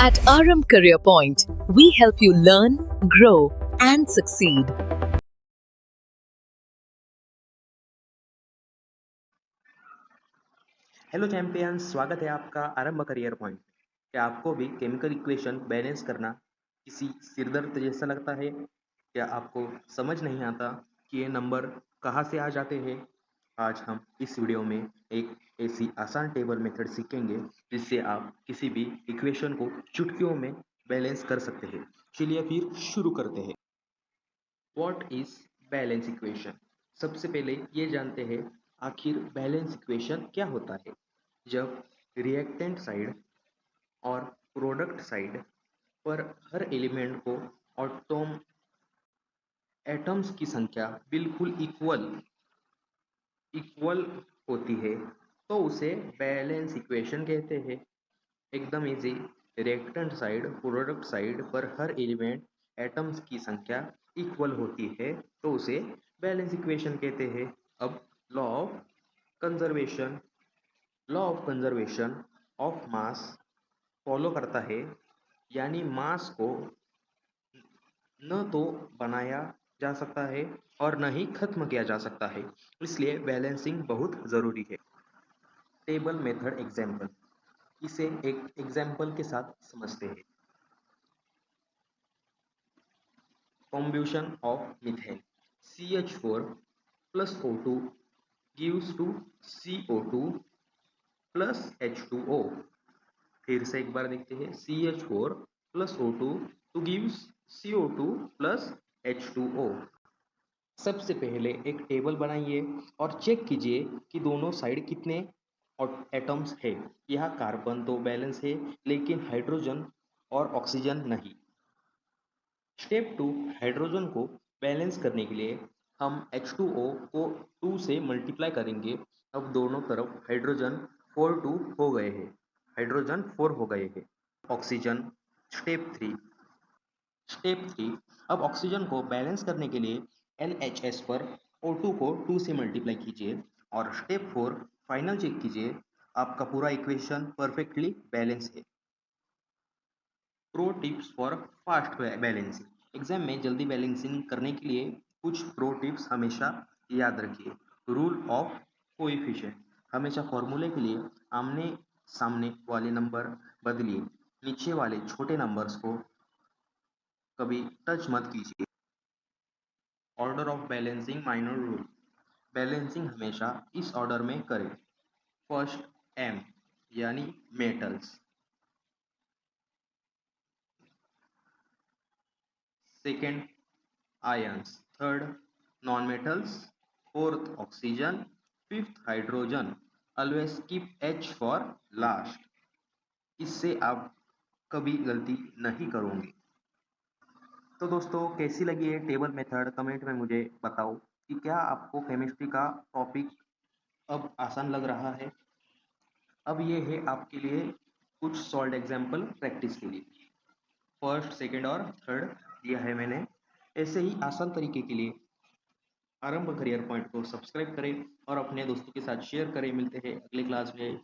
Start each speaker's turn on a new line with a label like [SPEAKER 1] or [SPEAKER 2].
[SPEAKER 1] At RM Career Point, we help you learn, grow, and succeed.
[SPEAKER 2] Hello champions, स्वागत है आपका आरंभ career point. क्या आपको भी केमिकल इक्वेशन बैलेंस करना किसी सिरदर्द जैसा लगता है? क्या आपको समझ नहीं आता कि ये नंबर कहाँ से आ जाते हैं? आज हम इस वीडियो में एक ऐसी आसान टेबल मेथड सीखेंगे जिससे आप किसी भी इक्वेशन को चुटकियों में बैलेंस कर सकते हैं। चलिए फिर शुरू करते हैं। What is balance equation? सबसे पहले ये जानते हैं आखिर बैलेंस इक्वेशन क्या होता है। जब रिएक्टेंट साइड और प्रोडक्ट साइड पर हर एलिमेंट को एटम्स की संख्या बिल्कुल इक्वल होती है तो उसे बैलेंस इक्वेशन कहते हैं। एकदम easy. Reactant side product side पर हर एलिमेंट एटम्स की संख्या इक्वल होती है तो उसे बैलेंस इक्वेशन कहते हैं। अब law of conservation law of conservation of mass follow करता है, यानी मास को न तो बनाया जा सकता है और न ही खत्म किया जा सकता है, इसलिए बैलेंसिंग बहुत ज़रूरी है। टेबल मेथड एग्जाम्पल, इसे एक एग्जाम्पल के साथ समझते हैं। Combination of methane CH4 plus O2 gives to CO2 plus H2O। फिर से एक बार देखते हैं। CH4 plus O2 to gives CO2 plus H2O। सबसे पहले एक टेबल बनाइए और चेक कीजिए कि दोनों साइड कितने एटम्स है। यहाँ कार्बन तो बैलेंस है लेकिन हाइड्रोजन और ऑक्सीजन नहीं। स्टेप 2, हाइड्रोजन को बैलेंस करने के लिए हम H2O को 2 से मल्टीप्लाई करेंगे। अब दोनों तरफ हाइड्रोजन 4 हो गए हैं। हाइड्रोजन 4 हो गए हैं। ऑक्सीजन। स्टेप 3, अब ऑक्सीजन को बैलेंस करने के लिए LHS पर O2 को 2 से मल्टीप्लाई कीजिए और स्टेप 4 फाइनल चेक कीजिए। आपका पूरा इक्वेशन परफेक्टली बैलेंस है। Pro tips for fast balancing. Exam में जल्दी बैलेंसिंग करने के लिए कुछ प्रो टिप्स हमेशा याद रखिए। रूल ऑफ कोएफिशिएंट, हमेशा फॉर्मूले के लिए आमने सामने वाले नंबर बदलिए। नीचे वाले छोटे नंबर्स को कभी टच मत कीजिए। Order of balancing minor rule, balancing हमेशा इस ऑर्डर में करें। फर्स्ट एम यानी metals, second ions, third non metals, fourth oxygen, fifth hydrogen. Always keep H for last. इससे आप कभी गलती नहीं करोगे। तो दोस्तों, कैसी लगी ये टेबल मेथड कमेंट में मुझे बताओ कि क्या आपको केमिस्ट्री का टॉपिक अब आसान लग रहा है। अब ये है आपके लिए कुछ सॉल्व एग्जाम्पल प्रैक्टिस के लिए। फर्स्ट, सेकंड और थर्ड दिया है मैंने। ऐसे ही आसान तरीके के लिए आरंभ करियर पॉइंट को सब्सक्राइब करें और अपने दोस्तों के साथ शेयर करें। मिलते हैं अगले क्लास में।